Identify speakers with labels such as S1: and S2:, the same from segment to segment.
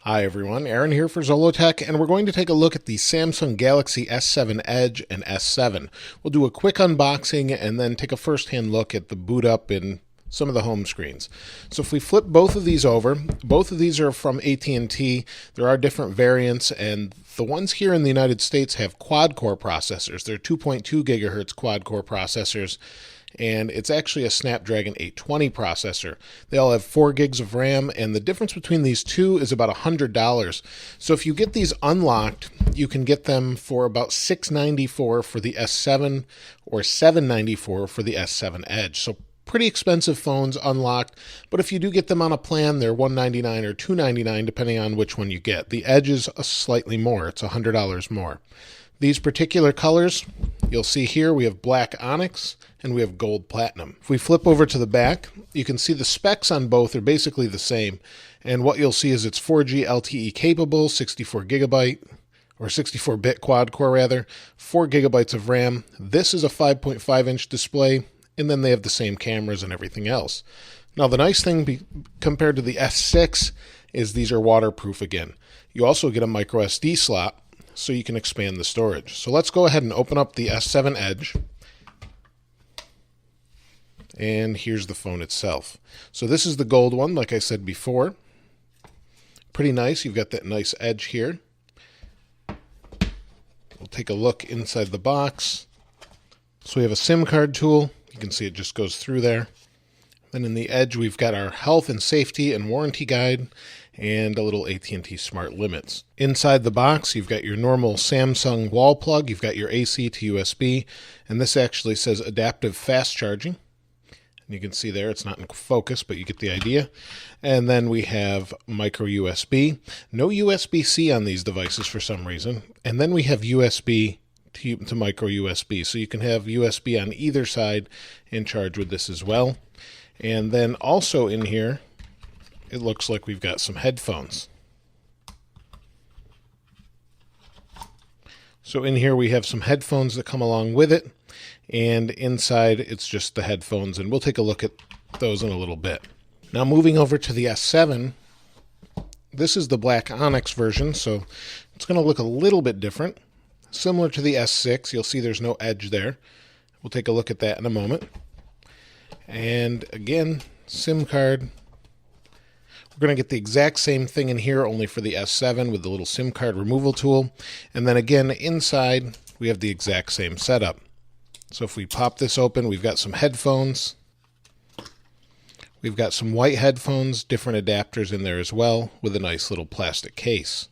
S1: Hi everyone, Aaron here for Zollotech, and we're going to take a look at the Samsung Galaxy S7 Edge and S7. We'll do a quick unboxing and then take a first-hand look at the boot up and some of the home screens. So if we flip both of these over, both of these are from AT&T. There are different variants, and the ones here in the United States have quad-core processors. They're 2.2 gigahertz quad-core processors, and it's actually a Snapdragon 820 processor. They all have 4 gigs of RAM, and the difference between these two is about $100. So if you get these unlocked, you can get them for about $694 for the S7 or $794 for the S7 Edge. So pretty expensive phones unlocked, but if you do get them on a plan, they're $199 or $299 depending on which one you get. The Edge is slightly more, it's $100 more. These particular colors, you'll see here we have black onyx and we have gold platinum. If we flip over to the back, you can see the specs on both are basically the same. And what you'll see is it's 4G LTE capable, 64 gigabyte, or 64-bit quad core rather, 4 gigabytes of RAM. This is a 5.5-inch display, and then they have the same cameras and everything else. Now the nice thing compared to the S6 is these are waterproof again. You also get a micro SD slot, so you can expand the storage. So let's go ahead and open up the S7 Edge. And here's the phone itself. So this is the gold one, like I said before. Pretty nice. You've got that nice edge here. We'll take a look inside the box. So we have a SIM card tool. You can see it just goes through there. Then in the edge, we've got our health and safety and warranty guide and a little AT&T smart limits. Inside the box, you've got your normal Samsung wall plug. You've got your AC to USB, and this actually says adaptive fast charging. And you can see there, it's not in focus, but you get the idea. And then we have micro USB. No USB-C on these devices for some reason. And then we have USB to micro USB. So you can have USB on either side and charge with this as well. And then also in here, it looks like we've got some headphones. So in here we have some headphones that come along with it, and inside it's just the headphones, and we'll take a look at those in a little bit. Now moving over to the S7, this is the black onyx version, so it's going to look a little bit different. Similar to the S6, you'll see there's no edge there. We'll take a look at that in a moment. And again, SIM card. We're going to get the exact same thing in here, only for the S7 with the little SIM card removal tool. And then again, inside, we have the exact same setup. So if we pop this open, we've got some headphones. We've got some white headphones, different adapters in there as well, with a nice little plastic case.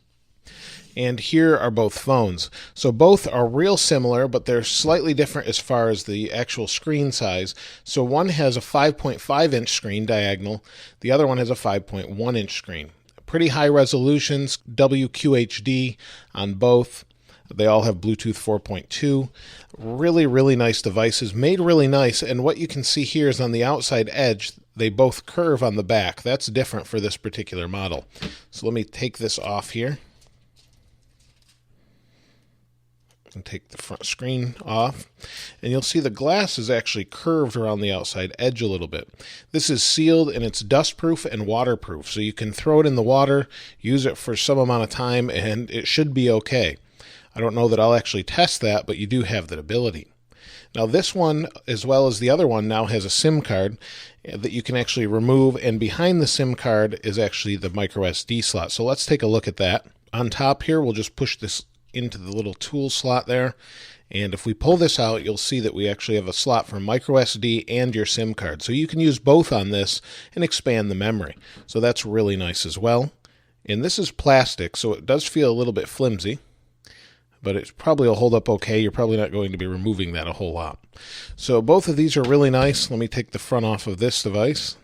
S1: And here are both phones. So both are real similar, but they're slightly different as far as the actual screen size. So one has a 5.5-inch screen diagonal. The other one has a 5.1-inch screen. Pretty high resolutions, WQHD on both. They all have Bluetooth 4.2. Really, really nice devices, made really nice. And what you can see here is on the outside edge, they both curve on the back. That's different for this particular model. So let me take this off here. And take the front screen off, and you'll see the glass is actually curved around the outside edge a little bit. This is sealed and it's dustproof and waterproof, so you can throw it in the water, use it for some amount of time, and it should be okay. I don't know that I'll actually test that, but you do have that ability. Now this one, as well as the other one, now has a SIM card that you can actually remove, and behind the SIM card is actually the micro SD slot. So let's take a look at that. On top here, we'll just push this into the little tool slot there, and if we pull this out, you'll see that we actually have a slot for micro SD and your SIM card, so you can use both on this and expand the memory. So that's really nice as well. And this is plastic, so it does feel a little bit flimsy, but it probably will hold up okay. You're probably not going to be removing that a whole lot. So both of these are really nice. Let me take the front off of this device.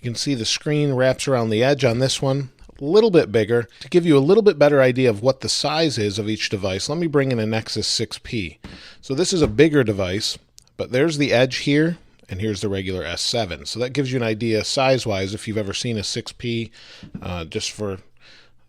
S1: You can see the screen wraps around the edge on this one, a little bit bigger. To give you a little bit better idea of what the size is of each device, let me bring in a Nexus 6P. So this is a bigger device, but there's the edge here, and here's the regular S7. So that gives you an idea size-wise if you've ever seen a 6P, just for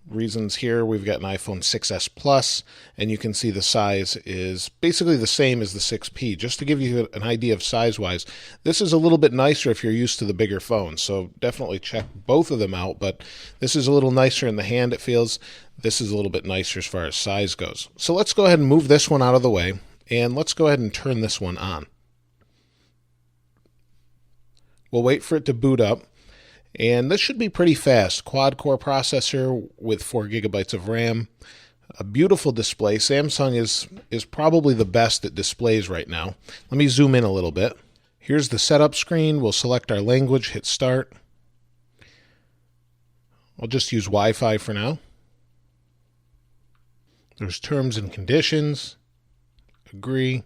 S1: reasons here. We've got an iPhone 6s Plus, and you can see the size is basically the same as the 6P. Just to give you an idea of size-wise, this is a little bit nicer if you're used to the bigger phones, so definitely check both of them out, but this is a little nicer in the hand, it feels. This is a little bit nicer as far as size goes. So let's go ahead and move this one out of the way, and let's go ahead and turn this one on. We'll wait for it to boot up. And this should be pretty fast. Quad-core processor with 4 gigabytes of RAM. A beautiful display. Samsung is probably the best at displays right now. Let me zoom in a little bit. Here's the setup screen. We'll select our language, hit start. I'll just use Wi-Fi for now. There's terms and conditions. Agree.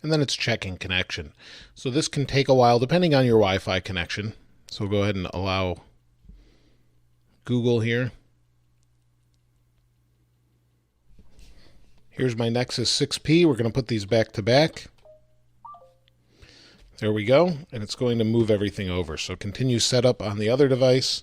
S1: And then it's checking connection. So this can take a while depending on your Wi-Fi connection. So we'll go ahead and allow Google here. Here's my Nexus 6P. We're going to put these back to back. There we go. And it's going to move everything over. So continue setup on the other device.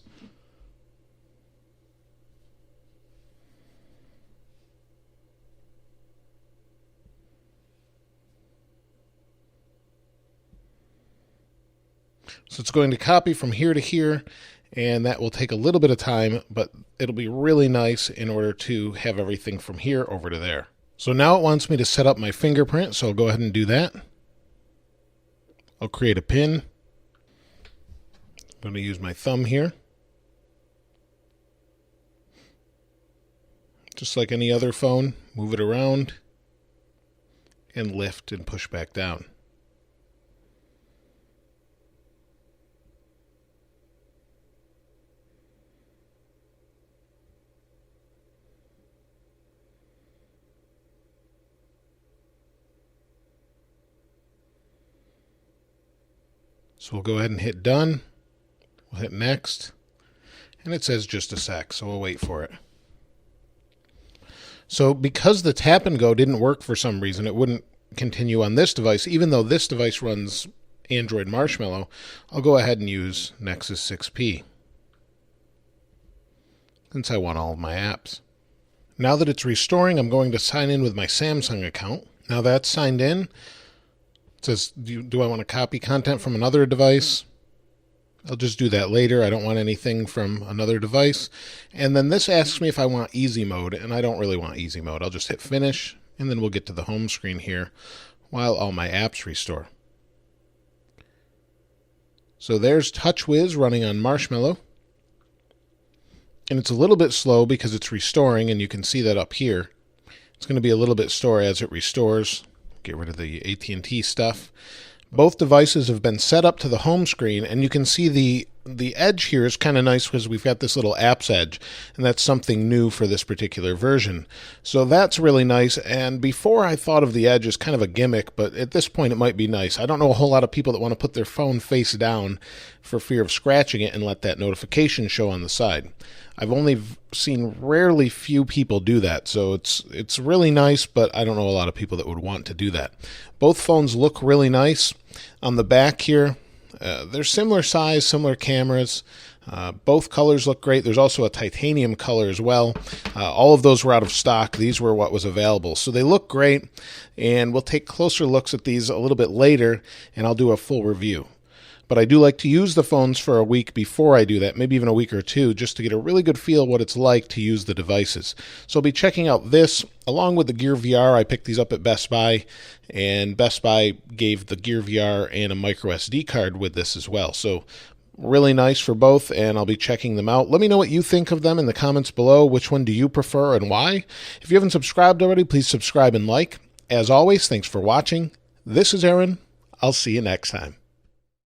S1: So it's going to copy from here to here, and that will take a little bit of time, but it'll be really nice in order to have everything from here over to there. So now it wants me to set up my fingerprint, so I'll go ahead and do that. I'll create a pin. I'm going to use my thumb here. Just like any other phone, move it around and lift and push back down. So we'll go ahead and hit done. We'll hit next. And it says just a sec, so we'll wait for it. So because the tap and go didn't work for some reason, it wouldn't continue on this device, even though this device runs Android Marshmallow. I'll go ahead and use Nexus 6P, since I want all of my apps. Now that it's restoring, I'm going to sign in with my Samsung account. Now that's signed in. It says, do I want to copy content from another device? I'll just do that later. I don't want anything from another device. And then this asks me if I want easy mode, and I don't really want easy mode. I'll just hit finish, and then we'll get to the home screen here while all my apps restore. So there's TouchWiz running on Marshmallow. And it's a little bit slow because it's restoring, and you can see that up here. It's going to be a little bit slower as it restores. Get rid of the AT&T stuff. Both devices have been set up to the home screen, and you can see the edge here is kind of nice because we've got this little apps edge, and that's something new for this particular version. So that's really nice, and before I thought of the edge as kind of a gimmick, but at this point it might be nice. I don't know a whole lot of people that want to put their phone face down for fear of scratching it and let that notification show on the side. I've only seen rarely few people do that, so it's really nice, but I don't know a lot of people that would want to do that. Both phones look really nice. On the back here, they're similar size, similar cameras. Both colors look great. There's also a titanium color as well. All of those were out of stock. These were what was available. So they look great, and we'll take closer looks at these a little bit later, and I'll do a full review. But I do like to use the phones for a week before I do that, maybe even a week or two, just to get a really good feel of what it's like to use the devices. So I'll be checking out this, along with the Gear VR. I picked these up at Best Buy, and Best Buy gave the Gear VR and a micro SD card with this as well. So really nice for both, and I'll be checking them out. Let me know what you think of them in the comments below. Which one do you prefer and why? If you haven't subscribed already, please subscribe and like. As always, thanks for watching. This is Aaron. I'll see you next time.